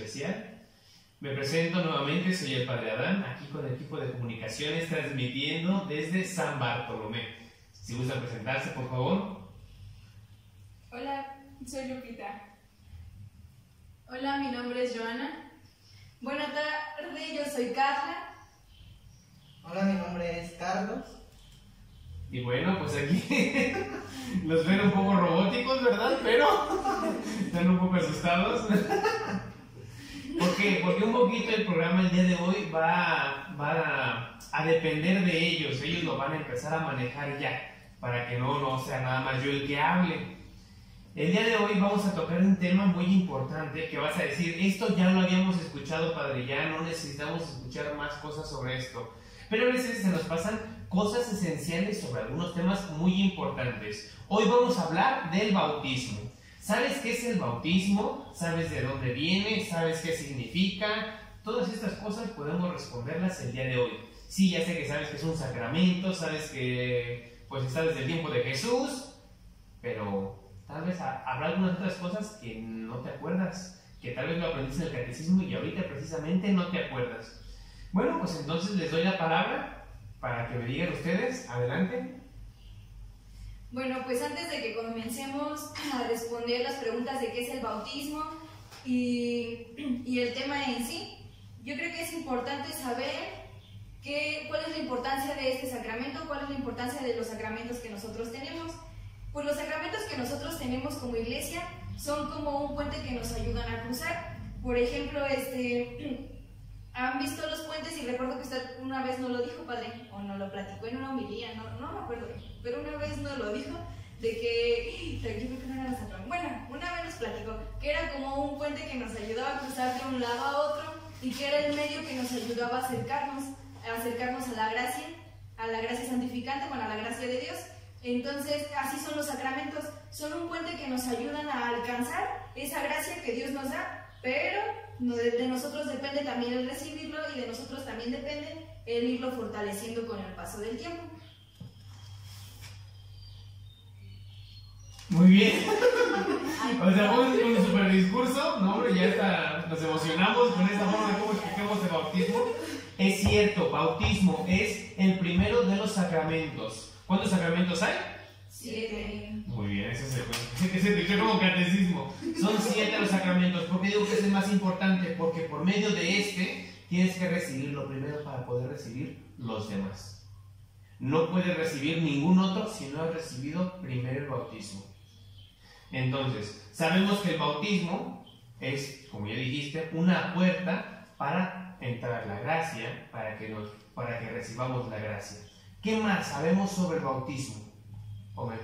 especial. Me presento nuevamente, soy el Padre Adán, aquí con el equipo de comunicaciones, transmitiendo desde San Bartolomé. Si gusta presentarse, por favor. Hola, soy Lupita. Hola, mi nombre es Joana. Buenas tardes, yo soy Carla. Hola, mi nombre es Carlos. Y bueno, pues aquí los ven un poco robóticos, ¿verdad? Pero están un poco asustados. ¿Por qué? Porque un poquito el programa el día de hoy va a depender de ellos. Ellos lo van a empezar a manejar ya, para que no sea nada más yo el que hable. El día de hoy vamos a tocar un tema muy importante que vas a decir, esto ya lo habíamos escuchado, Padre, ya no necesitamos escuchar más cosas sobre esto. Pero a veces se nos pasan cosas esenciales sobre algunos temas muy importantes. Hoy vamos a hablar del bautismo. ¿Sabes qué es el bautismo? ¿Sabes de dónde viene? ¿Sabes qué significa? Todas estas cosas podemos responderlas el día de hoy. Sí, ya sé que sabes que es un sacramento, sabes que pues está desde el tiempo de Jesús, pero tal vez habrá algunas otras cosas que no te acuerdas, que tal vez lo aprendiste en el catecismo y ahorita precisamente no te acuerdas. Bueno, pues entonces les doy la palabra para que me digan ustedes. Adelante. Bueno, pues antes de que comencemos a responder las preguntas de qué es el bautismo y el tema en sí, yo creo que es importante saber cuál es la importancia de este sacramento, cuál es la importancia de los sacramentos que nosotros tenemos. Pues los sacramentos que nosotros tenemos como iglesia son como un puente que nos ayudan a cruzar. Por ejemplo, ¿han visto los puentes? Y recuerdo que usted una vez nos lo dijo, Padre, o nos lo platicó en una homilía, no me acuerdo, pero una vez nos lo dijo, de que, yo creo que no era nosotros, bueno, una vez nos platicó, que era como un puente que nos ayudaba a cruzar de un lado a otro, y que era el medio que nos ayudaba a acercarnos a la gracia santificante, bueno, a la gracia de Dios. Entonces, así son los sacramentos, son un puente que nos ayudan a alcanzar esa gracia que Dios nos da, pero de nosotros depende también el recibirlo y de nosotros también depende el irlo fortaleciendo con el paso del tiempo. Muy bien. O sea, fue un super discurso, ¿no? Hombre, ya está, nos emocionamos con esta forma de cómo explicamos el bautismo. Es cierto, bautismo es el primero de los sacramentos. ¿Cuántos sacramentos hay? 7. Muy bien, ese es como catecismo. Son 7 los sacramentos. ¿Por qué digo que es el más importante? Porque por medio de este tienes que recibirlo primero para poder recibir los demás. No puedes recibir ningún otro si no has recibido primero el bautismo. Entonces, sabemos que el bautismo es, como ya dijiste, una puerta para entrar la gracia, para que recibamos la gracia. ¿Qué más sabemos sobre el bautismo? ¿Me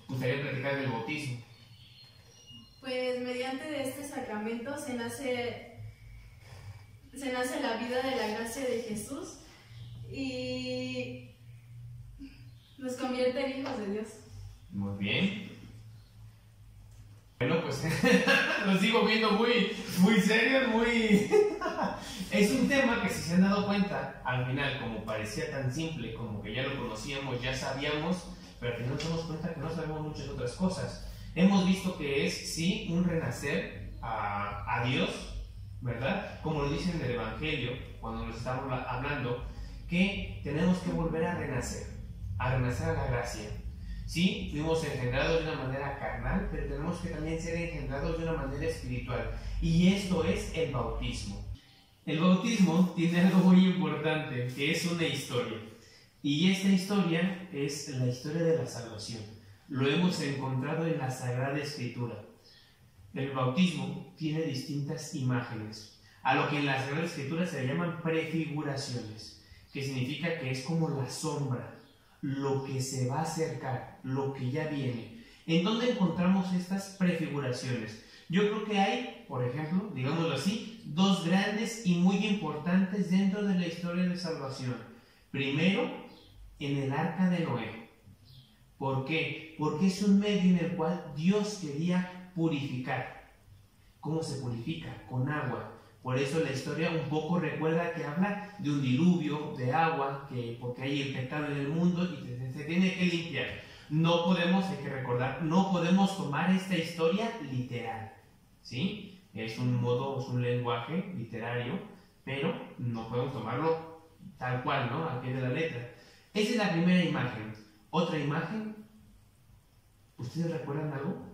gustaría platicar del bautismo? Pues mediante de este sacramento se nace la vida de la gracia de Jesús y nos convierte en hijos de Dios. Muy bien. Bueno, pues lo sigo viendo muy serio, Es un tema que, si se han dado cuenta, al final, como parecía tan simple, como que ya lo conocíamos, ya sabíamos, pero al final nos damos cuenta que no sabemos muchas otras cosas. Hemos visto que es, sí, un renacer a Dios, ¿verdad? Como lo dice en el Evangelio, cuando nos estamos hablando, que tenemos que volver a renacer a la gracia. Sí, fuimos engendrados de una manera carnal, pero tenemos que también ser engendrados de una manera espiritual. Y esto es el bautismo. El bautismo tiene algo muy importante, que es una historia. Y esta historia es la historia de la salvación. Lo hemos encontrado en la Sagrada Escritura. El bautismo tiene distintas imágenes, a lo que en la Sagrada Escritura se le llaman prefiguraciones, que significa que es como la sombra, lo que se va a acercar, lo que ya viene. ¿En dónde encontramos estas prefiguraciones? Yo creo que hay, por ejemplo, digámoslo así, 2 grandes y muy importantes dentro de la historia de salvación. Primero, en el arca de Noé. ¿Por qué? Porque es un medio en el cual Dios quería purificar. ¿Cómo se purifica? Con agua. Por eso la historia un poco recuerda que habla de un diluvio de agua, porque hay el pecado en el mundo y se tiene que limpiar. No podemos, hay que recordar, no podemos tomar esta historia literal, ¿sí? es un modo, es un lenguaje literario, pero no podemos tomarlo tal cual, ¿no? Al pie de la letra. Esa es la primera imagen. Otra imagen, ¿ustedes recuerdan algo?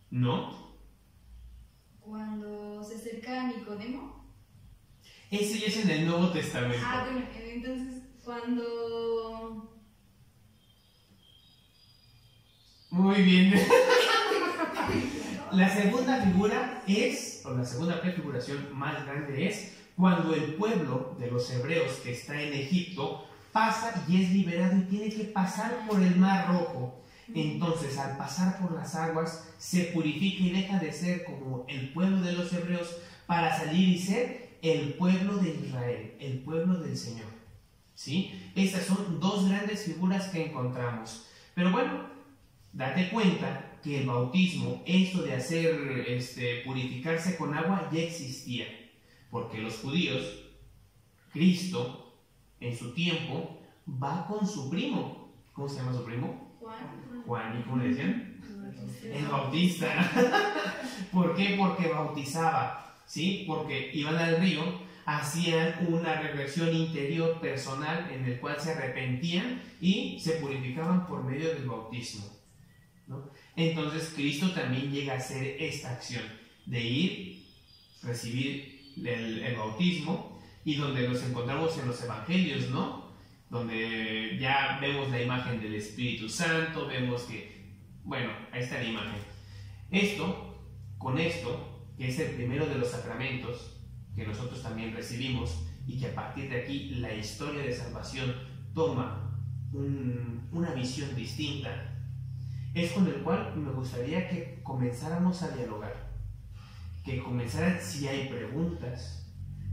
¿No? Cuando se acerca a Nicodemo. Ese ya es en el Nuevo Testamento. Ah, bueno, entonces cuando... Muy bien. La segunda figura es, o la segunda prefiguración más grande es cuando el pueblo de los hebreos que está en Egipto pasa y es liberado y tiene que pasar por el Mar Rojo. Entonces, al pasar por las aguas, se purifica y deja de ser como el pueblo de los hebreos para salir y ser el pueblo de Israel, el pueblo del Señor. ¿Sí? Estas son dos grandes figuras que encontramos. Pero bueno, date cuenta que el bautismo, esto de hacer purificarse con agua, ya existía. Porque los judíos, Cristo, en su tiempo, va con su primo. ¿Cómo se llama su primo? Juan. ¿Y cómo le decían? El Bautista. ¿Por qué? Porque bautizaba, ¿sí? Porque iban al río, hacían una regresión interior personal en el cual se arrepentían y se purificaban por medio del bautismo, ¿no? Entonces Cristo también llega a hacer esta acción de ir, recibir el bautismo, y donde nos encontramos en los evangelios, ¿no? Donde ya vemos la imagen del Espíritu Santo, vemos que, bueno, ahí está la imagen. Con esto, que es el primero de los sacramentos que nosotros también recibimos, y que a partir de aquí la historia de salvación toma una visión distinta, es con el cual me gustaría que comenzáramos a dialogar, que comenzaran si hay preguntas,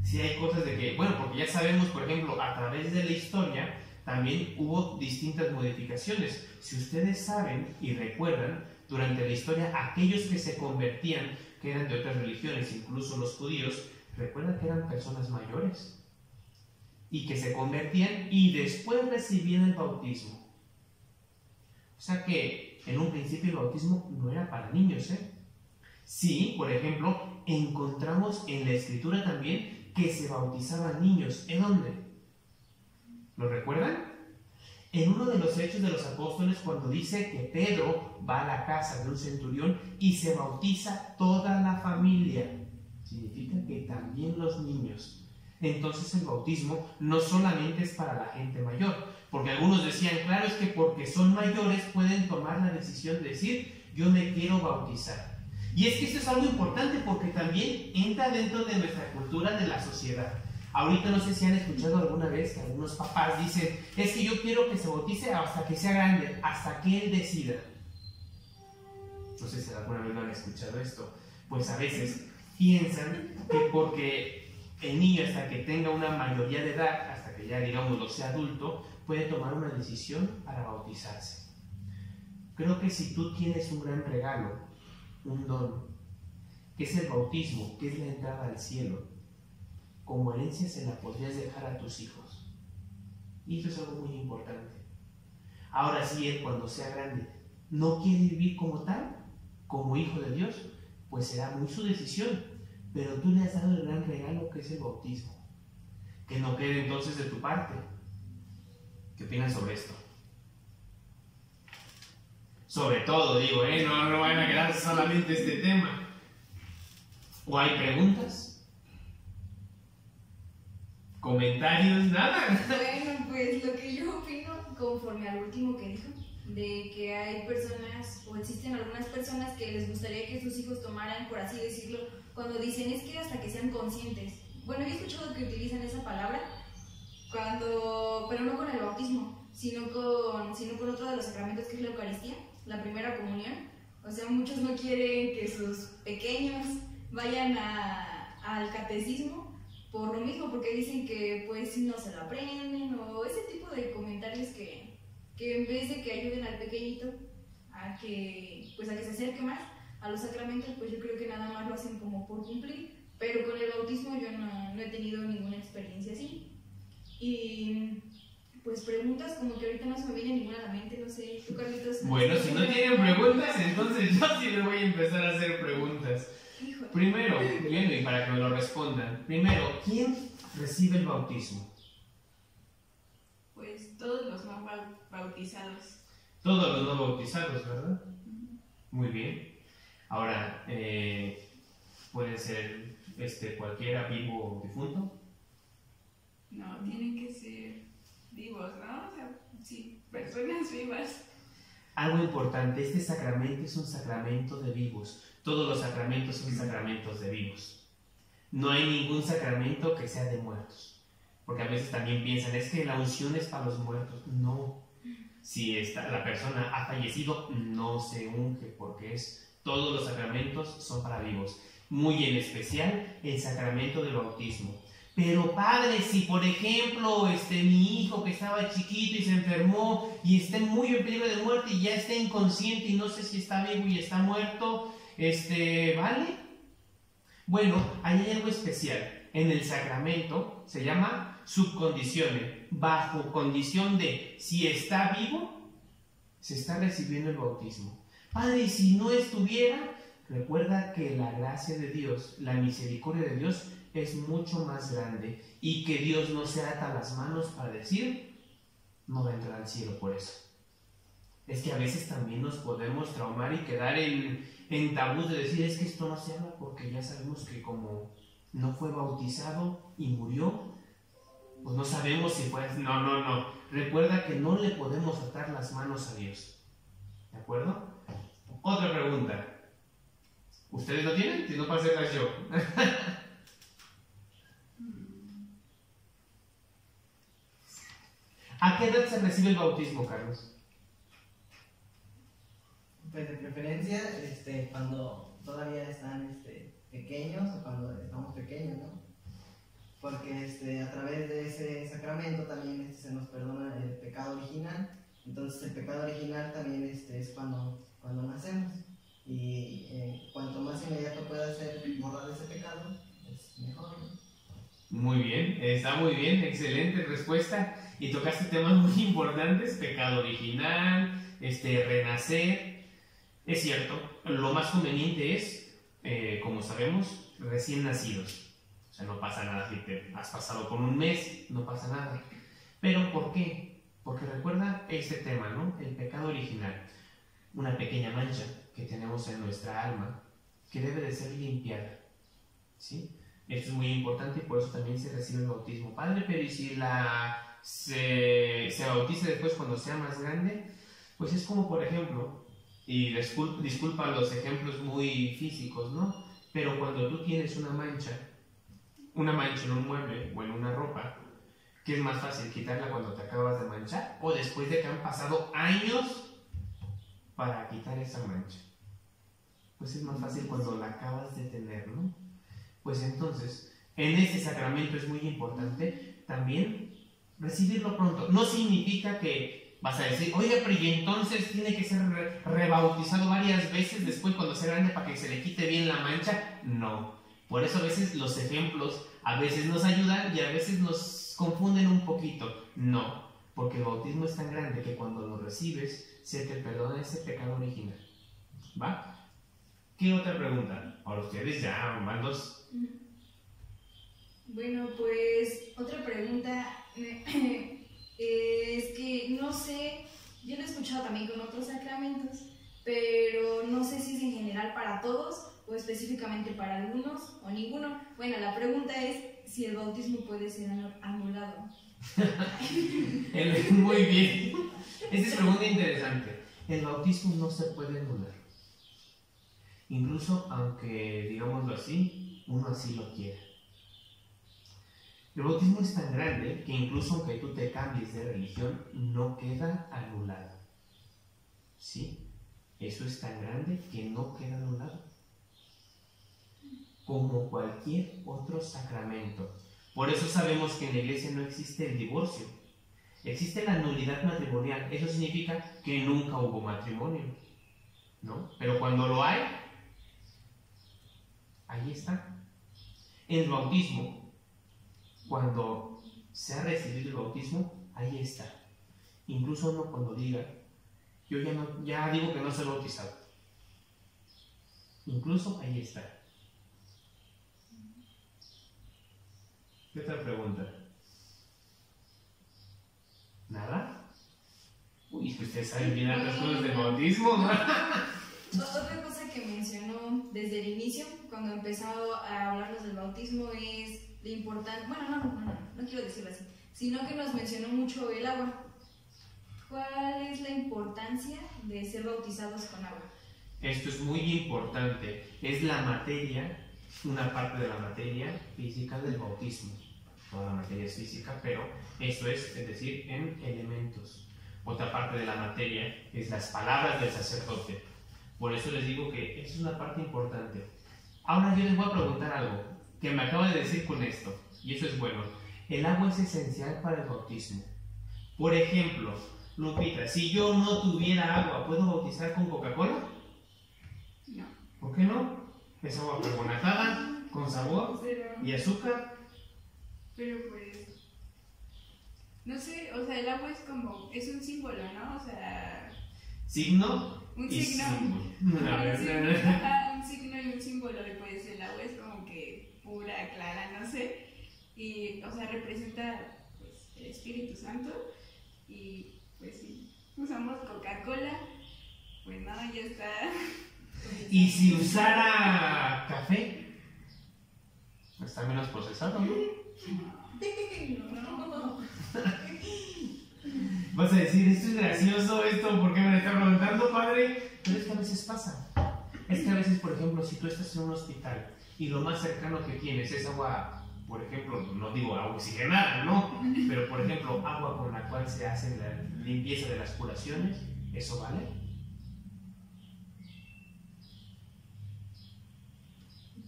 si hay cosas de que, bueno, porque ya sabemos, por ejemplo, a través de la historia también hubo distintas modificaciones. Si ustedes saben y recuerdan, durante la historia, aquellos que se convertían, que eran de otras religiones, incluso los judíos, recuerdan que eran personas mayores y que se convertían y después recibían el bautismo. O sea que en un principio el bautismo no era para niños, ¿eh? Sí, por ejemplo, encontramos en la Escritura también que se bautizaban niños. ¿En dónde? ¿Lo recuerdan? En uno de los Hechos de los Apóstoles, cuando dice que Pedro va a la casa de un centurión y se bautiza toda la familia. Significa que también los niños. Entonces el bautismo no solamente es para la gente mayor, porque algunos decían, claro, es que porque son mayores pueden tomar la decisión de decir, yo me quiero bautizar. Y es que esto es algo importante porque también entra dentro de nuestra cultura de la sociedad. Ahorita no sé si han escuchado alguna vez que algunos papás dicen, es que yo quiero que se bautice hasta que sea grande, hasta que él decida. No sé si alguna vez lo han escuchado esto. Pues a veces piensan que porque el niño hasta que tenga una mayoría de edad, hasta que ya digamos lo sea adulto, puede tomar una decisión para bautizarse. Creo que si tú tienes un gran regalo, un don, que es el bautismo, que es la entrada al cielo, como herencia se la podrías dejar a tus hijos. Y eso es algo muy importante. Ahora sí, él cuando sea grande no quiere vivir como tal, como hijo de Dios, pues será muy su decisión, pero tú le has dado el gran regalo que es el bautismo. Que no quede entonces de tu parte. ¿Qué opinas sobre esto? Sobre todo, digo, no van a quedarse solamente este tema. ¿O hay preguntas? ¿Comentarios? Nada. Bueno, pues lo que yo opino, conforme al último que dijo, de que hay personas, o existen algunas personas que les gustaría que sus hijos tomaran, por así decirlo, cuando dicen es que hasta que sean conscientes. Bueno, yo he escuchado que utilizan esa palabra, pero no con el bautismo, sino con otro de los sacramentos que es la Eucaristía, la primera comunión. O sea, muchos no quieren que sus pequeños vayan al catecismo por lo mismo, porque dicen que pues no se lo aprenden, o ese tipo de comentarios que en vez de que ayuden al pequeñito a que se acerque más a los sacramentos, pues yo creo que nada más lo hacen como por cumplir. Pero con el bautismo yo no he tenido ninguna experiencia así. Y pues preguntas como que ahorita no se me viene ninguna a la mente, no sé, tú Carlitos. Bueno, si no tienen preguntas, entonces yo sí les voy a empezar a hacer preguntas. Híjole. Primero, bien, y para que me lo respondan. Primero, ¿quién recibe el bautismo? Pues todos los no bautizados. Todos los no bautizados, ¿verdad? Muy bien. Ahora, puede ser cualquiera, vivo o difunto. No, tienen que ser vivos, ¿no? O sea, sí, personas vivas. Algo importante, este sacramento es un sacramento de vivos. Todos los sacramentos son sacramentos de vivos. No hay ningún sacramento que sea de muertos. Porque a veces también piensan, es que la unción es para los muertos. No. Si la persona ha fallecido, no se unge, porque todos los sacramentos son para vivos. Muy en especial el sacramento del bautismo. Pero padre, si por ejemplo mi hijo que estaba chiquito y se enfermó y está muy en peligro de muerte y ya está inconsciente y no sé si está vivo y está muerto, ¿vale? Bueno, ahí hay algo especial. En el sacramento se llama subcondiciones. Bajo condición de si está vivo, se está recibiendo el bautismo. Padre, y si no estuviera, recuerda que la gracia de Dios, la misericordia de Dios es mucho más grande y que Dios no se ata las manos para decir no va a entrar al cielo por eso. Es que a veces también nos podemos traumar y quedar en tabú de decir es que esto no se habla porque ya sabemos que como no fue bautizado y murió, pues no sabemos si fue... No. Recuerda que no le podemos atar las manos a Dios. ¿De acuerdo? Otra pregunta. ¿Ustedes lo tienen? Si no, para hacerlas yo. ¿A qué edad se recibe el bautismo, Carlos? Pues de preferencia, cuando todavía están pequeños o cuando estamos pequeños, ¿no? Porque a través de ese sacramento también se nos perdona el pecado original. Entonces el pecado original también es cuando nacemos. Y cuanto más inmediato pueda ser borrar ese pecado, es mejor, ¿no? Muy bien, está muy bien, excelente respuesta. Y tocaste temas muy importantes, pecado original, renacer. Es cierto, lo más conveniente es, como sabemos, recién nacidos. O sea, no pasa nada si te has pasado por un mes, no pasa nada. Pero ¿por qué? Porque recuerda este tema, ¿no? El pecado original. Una pequeña mancha que tenemos en nuestra alma que debe de ser limpiada, ¿sí? Esto es muy importante y por eso también se recibe el bautismo. Padre, pero ¿y si se bautiza después cuando sea más grande? Pues es como, por ejemplo, y disculpa los ejemplos muy físicos, ¿no? Pero cuando tú tienes una mancha en un mueble o en una ropa, ¿qué es más fácil, quitarla cuando te acabas de manchar o después de que han pasado años para quitar esa mancha? Pues es más fácil cuando la acabas de tener, ¿no? Pues entonces, en ese sacramento es muy importante también recibirlo pronto. No significa que vas a decir, oye, pero y entonces tiene que ser rebautizado varias veces después cuando sea grande para que se le quite bien la mancha. No. Por eso a veces los ejemplos a veces nos ayudan y a veces nos confunden un poquito. No, porque el bautismo es tan grande que cuando lo recibes se te perdona ese pecado original. ¿Va? ¿Qué otra pregunta? Ahora ustedes ya van dos. Bueno, pues otra pregunta es que no sé, yo lo he escuchado también con otros sacramentos, pero no sé si es en general para todos o específicamente para algunos o ninguno. Bueno, la pregunta es si el bautismo puede ser anulado. Muy bien. Esta es pregunta interesante. El bautismo no se puede anular. Incluso aunque, digámoslo así, uno así lo quiera. El bautismo es tan grande que incluso aunque tú te cambies de religión, no queda anulado. ¿Sí? Eso es tan grande que no queda anulado. Como cualquier otro sacramento. Por eso sabemos que en la iglesia no existe el divorcio. Existe la nulidad matrimonial. Eso significa que nunca hubo matrimonio, ¿no? Pero cuando lo hay, ahí está. En el bautismo, cuando se ha recibido el bautismo, ahí está. incluso uno cuando diga, yo ya digo que no soy bautizado. Incluso ahí está. ¿Qué otra pregunta? ¿Nada? Uy, ustedes saben bien las cosas del bautismo, ¿no? Otra cosa que mencionó desde el inicio, cuando empezó a hablarnos del bautismo, es lo importante. Bueno, no quiero decirlo así, sino que nos mencionó mucho el agua. ¿Cuál es la importancia de ser bautizados con agua? Esto es muy importante. Es la materia, una parte de la materia física del bautismo. Toda la materia es física, pero eso es decir, en elementos. Otra parte de la materia es las palabras del sacerdote. Por eso les digo que es una parte importante. Ahora yo les voy a preguntar algo que me acabo de decir con esto, y eso es bueno. El agua es esencial para el bautismo. Por ejemplo, Lupita, si yo no tuviera agua, ¿puedo bautizar con Coca-Cola? No. ¿Por qué no? Es agua carbonatada, con sabor y azúcar. Pero pues, no sé, o sea, el agua es como, es un símbolo, ¿no? O sea, Signo un y signo. símbolo. A ver, Ajá, un signo y un símbolo, y pues el agua es como que pura, clara, no sé. Y, o sea, representa pues el Espíritu Santo. Y pues si usamos Coca-Cola, pues no, ya está. ¿Y si usara café? Está menos procesado, ¿no? No. Vas a decir, esto es gracioso, esto, ¿por qué me lo está preguntando, padre? Pero es que a veces pasa. Es que a veces, por ejemplo, si tú estás en un hospital y lo más cercano que tienes es agua, por ejemplo, no digo agua oxigenada, ¿no? Pero, por ejemplo, agua con la cual se hace la limpieza de las curaciones, ¿eso vale?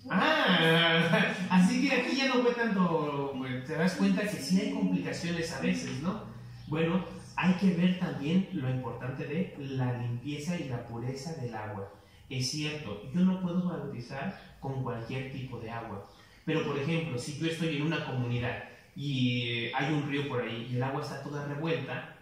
Ah, así que aquí ya no fue tanto, bueno, te das cuenta que sí hay complicaciones a veces, ¿no? Bueno, hay que ver también lo importante de la limpieza y la pureza del agua. Es cierto, yo no puedo bautizar con cualquier tipo de agua, pero por ejemplo, si yo estoy en una comunidad y hay un río por ahí y el agua está toda revuelta,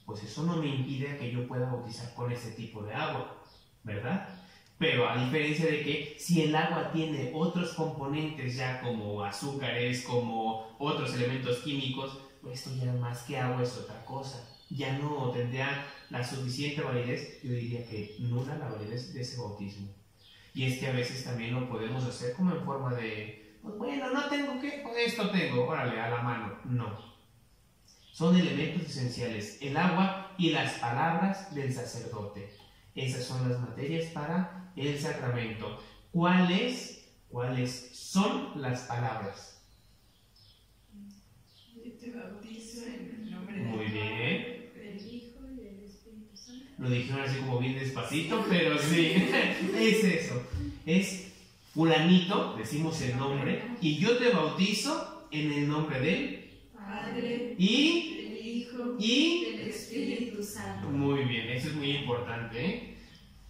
pues eso no me impide que yo pueda bautizar con ese tipo de agua, ¿verdad? Pero a diferencia de que si el agua tiene otros componentes ya como azúcares, como otros elementos químicos, pues esto ya más que agua es otra cosa. Ya no tendría la suficiente validez, yo diría que nula la validez de ese bautismo. Y es que a veces también lo podemos hacer como en forma de, pues bueno, no tengo que, pues esto tengo, órale, a la mano. No. Son elementos esenciales, el agua y las palabras del sacerdote. Esas son las materias para el sacramento. ¿Cuáles son las palabras? Yo te bautizo en el nombre Muy del bien. Padre, del Hijo y del Espíritu Santo. Lo dijeron así como bien despacito, pero sí, es eso. Es fulanito, decimos el nombre, y yo te bautizo en el nombre del Padre, y del Hijo y del Espíritu Santo. muy bien, eso es muy importante, ¿eh?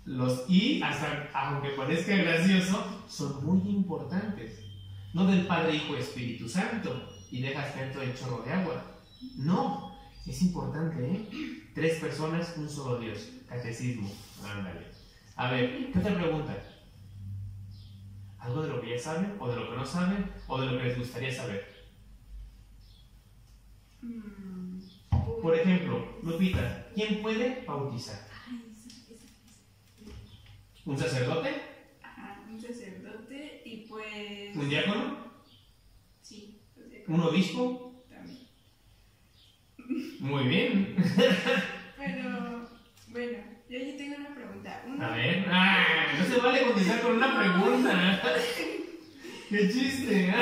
Los y, hasta aunque parezca gracioso, son muy importantes. No del Padre, Hijo y Espíritu Santo y dejas caer todo el chorro de agua. No, es importante, ¿eh? 3 personas, un solo Dios. Catecismo, ándale. A ver, ¿qué otra pregunta? ¿Algo de lo que ya saben, o de lo que no saben, o de lo que les gustaría saber? Por ejemplo, Lupita, ¿quién puede bautizar? ¿Un sacerdote? Ajá, un sacerdote y pues... ¿Un diácono? Sí, los diáconos ¿Un obispo? también. Muy bien. Pero, bueno, yo aquí tengo una pregunta. A ver, no se vale contestar con una pregunta. ¡Qué chiste!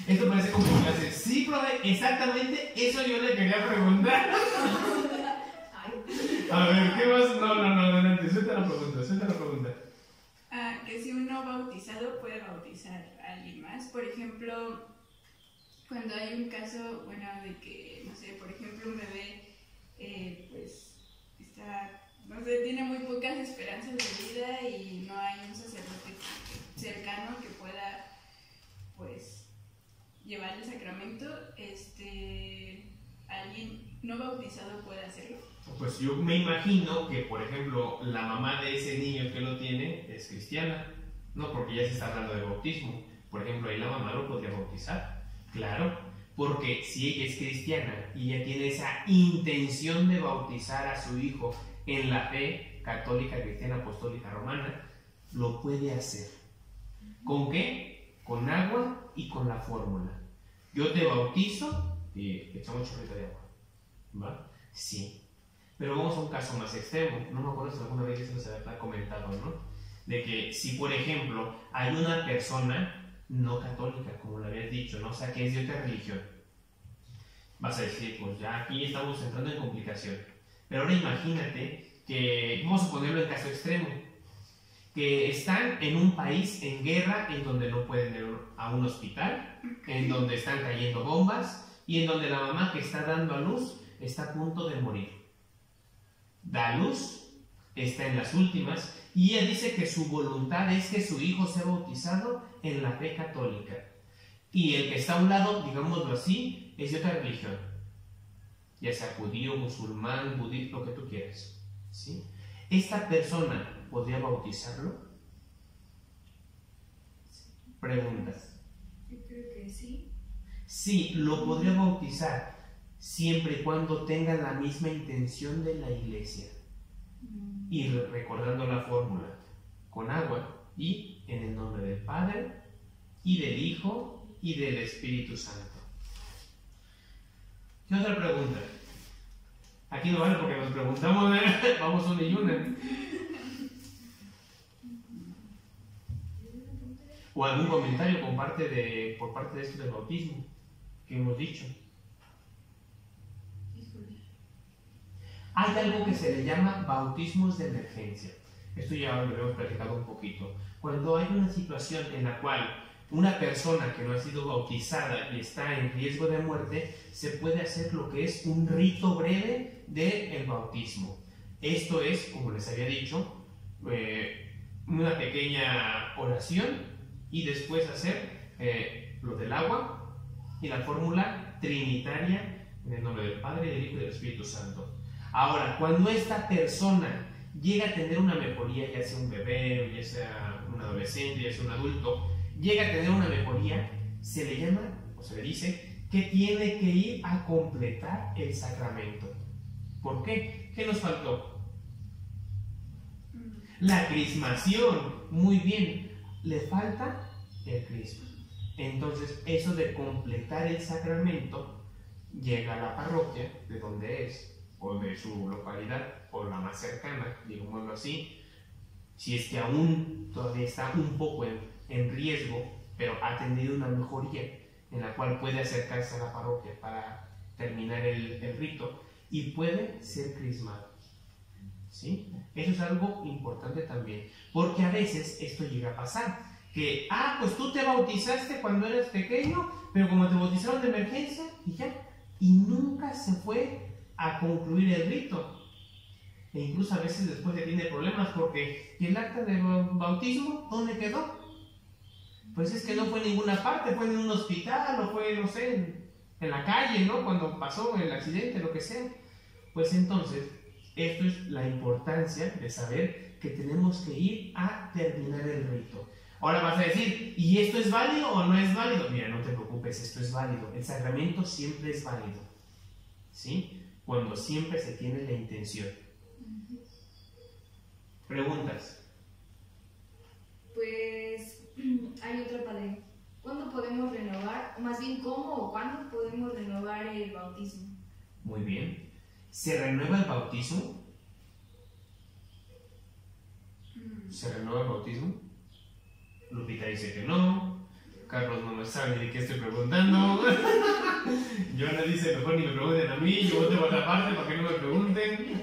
Esto parece como que hace. Sí, profe, exactamente eso yo le quería preguntar. A ver, ¿qué más? No, adelante, suelta la pregunta. Que si uno bautizado puede bautizar a alguien más. Por ejemplo, cuando hay un caso, bueno, de que, no sé, por ejemplo, un bebé, pues, está, no sé, tiene muy pocas esperanzas de vida y no hay un sacerdote cercano que pueda, pues, llevar el sacramento, alguien no bautizado puede hacerlo? Pues yo me imagino que, por ejemplo, la mamá de ese niño que lo tiene es cristiana, no, porque ya se está hablando de bautismo. Por ejemplo, ahí la mamá lo podría bautizar, claro, porque si ella es cristiana y ella tiene esa intención de bautizar a su hijo en la fe católica, cristiana, apostólica, romana, lo puede hacer. ¿Con qué? Con agua y con la fórmula. Yo te bautizo y echamos un chorrito de agua, ¿va? Sí. Pero vamos a un caso más extremo. No me acuerdo si alguna vez se nos había comentado, ¿no? De que si, por ejemplo, hay una persona no católica, como le habías dicho, ¿no? O sea, que es de otra religión. Vas a decir, pues ya aquí estamos entrando en complicación. Pero ahora imagínate que, vamos a ponerlo en caso extremo, que están en un país en guerra, en donde no pueden ir a un hospital, en donde están cayendo bombas y en donde la mamá que está dando a luz está a punto de morir. Da a luz, está en las últimas, y ella dice que su voluntad es que su hijo sea bautizado en la fe católica. Y el que está a un lado, digámoslo así, es de otra religión, ya sea judío, musulmán, budista, lo que tú quieras, ¿sí? ¿Esta persona podría bautizarlo? Preguntas. Yo creo que sí. Sí, lo podría bautizar, siempre y cuando tenga la misma intención de la iglesia. Y recordando la fórmula, con agua y en el nombre del Padre y del Hijo y del Espíritu Santo. ¿Qué otra pregunta? Aquí no vale porque nos preguntamos, vamos una y una. O algún comentario por parte de esto del bautismo que hemos dicho. Hay algo que se le llama bautismos de emergencia. Esto ya lo hemos platicado un poquito. Cuando hay una situación en la cual una persona que no ha sido bautizada y está en riesgo de muerte, se puede hacer lo que es un rito breve del bautismo. Esto es, como les había dicho, una pequeña oración y después hacer lo del agua y la fórmula trinitaria en el nombre del Padre, del Hijo y del Espíritu Santo. Ahora, cuando esta persona llega a tener una mejoría, ya sea un bebé, ya sea un adolescente, ya sea un adulto, llega a tener una mejoría, se le llama, o se le dice, que tiene que ir a completar el sacramento. ¿Por qué? ¿Qué nos faltó? La crismación. Muy bien, le falta el crisma. Entonces, eso de completar el sacramento, llega a la parroquia de donde es, o de su localidad, o la más cercana, digámoslo así, si es que aún todavía está un poco en riesgo, pero ha tenido una mejoría en la cual puede acercarse a la parroquia para terminar el rito y puede ser crismado. ¿Sí? Eso es algo importante también, porque a veces esto llega a pasar, que, pues tú te bautizaste cuando eras pequeño, pero como te bautizaron de emergencia y ya, y nunca se fue a concluir el rito. E incluso a veces después se tiene problemas porque ¿y el acta de bautismo dónde quedó? Pues es que no fue en ninguna parte, fue en un hospital o fue, no sé, en la calle, ¿no? Cuando pasó el accidente, lo que sea. Pues entonces, esto es la importancia de saber que tenemos que ir a terminar el rito. Ahora vas a decir, ¿y esto es válido o no es válido? Mira, no te preocupes, esto es válido. El sacramento siempre es válido, ¿sí? Cuando siempre se tiene la intención. ¿Preguntas? Pues hay otra, padre. ¿Cuándo podemos renovar, o más bien cómo o cuándo podemos renovar el bautismo? Muy bien. ¿Se renueva el bautismo? ¿Se renueva el bautismo? Lupita dice que no. Carlos no me sabe ni de qué estoy preguntando. Joana dice, mejor ni me pregunten a mí, yo voy a otra parte para que no me pregunten.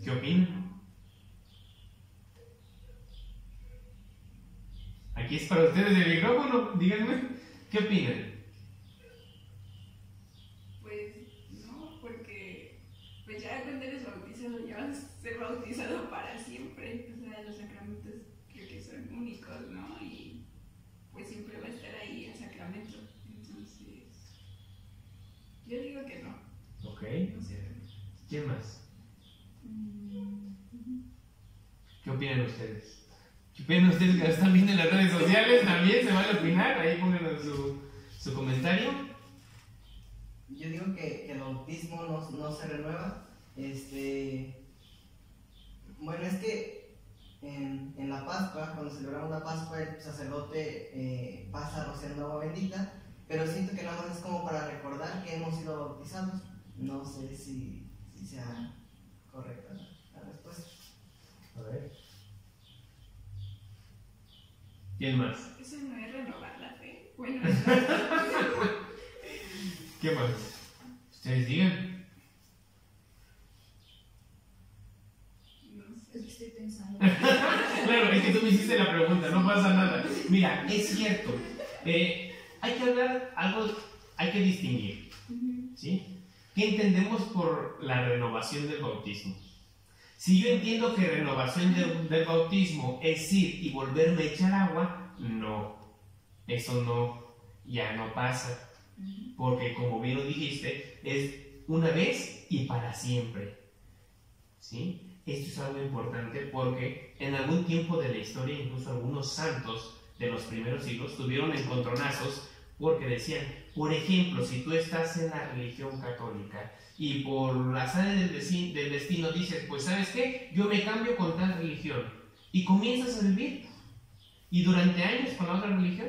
¿Qué opinan? Aquí es para ustedes el micrófono, díganme, ¿qué opinan? Pues no, porque pues ya cuando eres bautizado ya vas a ser bautizado para siempre. O sea, los sacramentos creo que son únicos, ¿no? Y pues siempre va a estar ahí el sacramento. Entonces, yo digo ¿Quién más? ¿Qué opinan ustedes? ¿Qué opinan ustedes que están viendo en las redes sociales? También se van a opinar, ahí pónganos su comentario. Yo digo que el bautismo no se renueva. Bueno, es que en la Pascua, cuando celebramos la Pascua, el sacerdote pasa rociando agua bendita, pero siento que nada más es como para recordar que hemos sido bautizados. No sé si sea correcta la respuesta. A ver. ¿Quién más? Eso no es renovar la fe. Bueno, ¿Qué más? Ustedes digan. no sé. Es que estoy pensando. Claro, es que tú me hiciste la pregunta, no pasa nada. Mira, es cierto. Hay que hablar algo, hay que distinguir. ¿Sí? ¿Qué entendemos por la renovación del bautismo? Si yo entiendo que renovación del bautismo es ir y volverme a echar agua, no. Eso no, ya no pasa. Porque como bien lo dijiste, es una vez y para siempre. ¿Sí? Esto es algo importante porque en algún tiempo de la historia, incluso algunos santos de los primeros siglos tuvieron encontronazos porque decían, por ejemplo, si tú estás en la religión católica y por la azares del destino dices, pues ¿sabes qué? Yo me cambio con tal religión y comienzas a vivir y durante años con la otra religión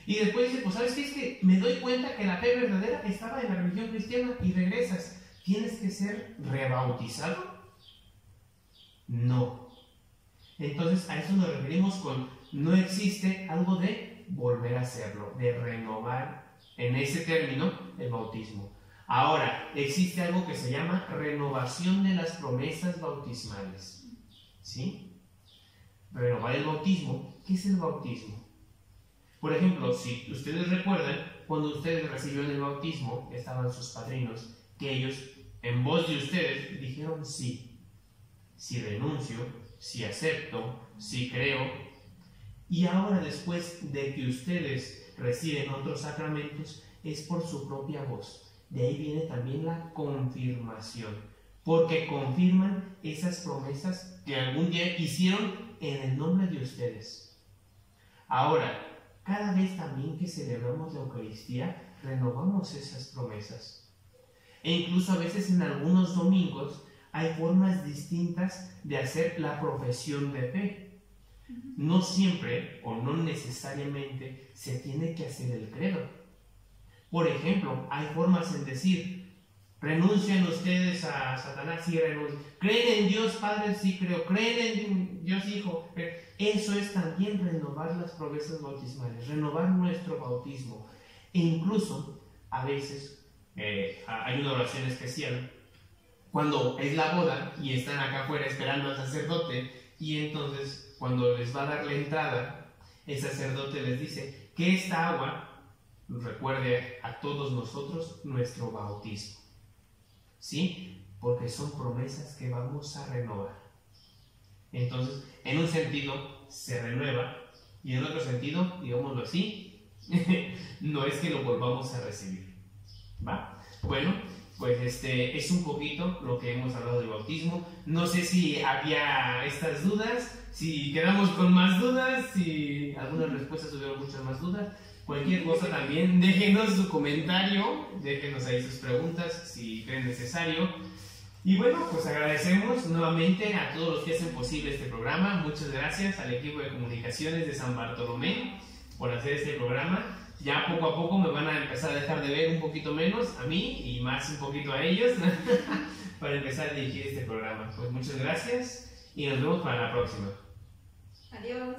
y después dices, pues ¿sabes qué? Es que me doy cuenta que la fe verdadera estaba en la religión cristiana y regresas. ¿Tienes que ser rebautizado? No. Entonces a eso nos referimos con no existe algo de volver a hacerlo, de renovar en ese término el bautismo. Ahora, existe algo que se llama renovación de las promesas bautismales. ¿Sí? Renovar el bautismo. ¿Qué es el bautismo? Por ejemplo, si ustedes recuerdan, cuando ustedes recibieron el bautismo, estaban sus padrinos, que ellos, en voz de ustedes, dijeron sí. Sí renuncio, sí acepto, sí creo. Y ahora, después de que ustedes reciben otros sacramentos, es por su propia voz. De ahí viene también la confirmación, porque confirman esas promesas que algún día hicieron en el nombre de ustedes. Ahora, cada vez también que celebramos la Eucaristía, renovamos esas promesas. E incluso a veces en algunos domingos hay formas distintas de hacer la profesión de fe. No siempre o no necesariamente se tiene que hacer el credo. Por ejemplo, hay formas en decir, renuncian ustedes a Satanás, sí renuncian. ¿Creen en Dios Padre? Sí creo. ¿Creen en Dios Hijo? Eso es también renovar las promesas bautismales, renovar nuestro bautismo. E incluso, a veces, hay una oración especial cuando es la boda y están acá afuera esperando al sacerdote y entonces cuando les va a dar la entrada, el sacerdote les dice que esta agua nos recuerde a todos nosotros nuestro bautismo. ¿Sí? Porque son promesas que vamos a renovar. Entonces, en un sentido se renueva y en otro sentido, digámoslo así, no es que lo volvamos a recibir. ¿Va? Bueno, pues es un poquito lo que hemos hablado del bautismo. No sé si había estas dudas, si quedamos con más dudas, si algunas respuestas tuvieron muchas más dudas. Cualquier cosa también, déjenos su comentario, déjenos ahí sus preguntas si creen necesario. Y bueno, pues agradecemos nuevamente a todos los que hacen posible este programa. Muchas gracias al equipo de comunicaciones de San Bartolomé por hacer este programa. Ya poco a poco me van a empezar a dejar de ver un poquito menos a mí y más un poquito a ellos para empezar a dirigir este programa. Pues muchas gracias y nos vemos para la próxima. Adiós.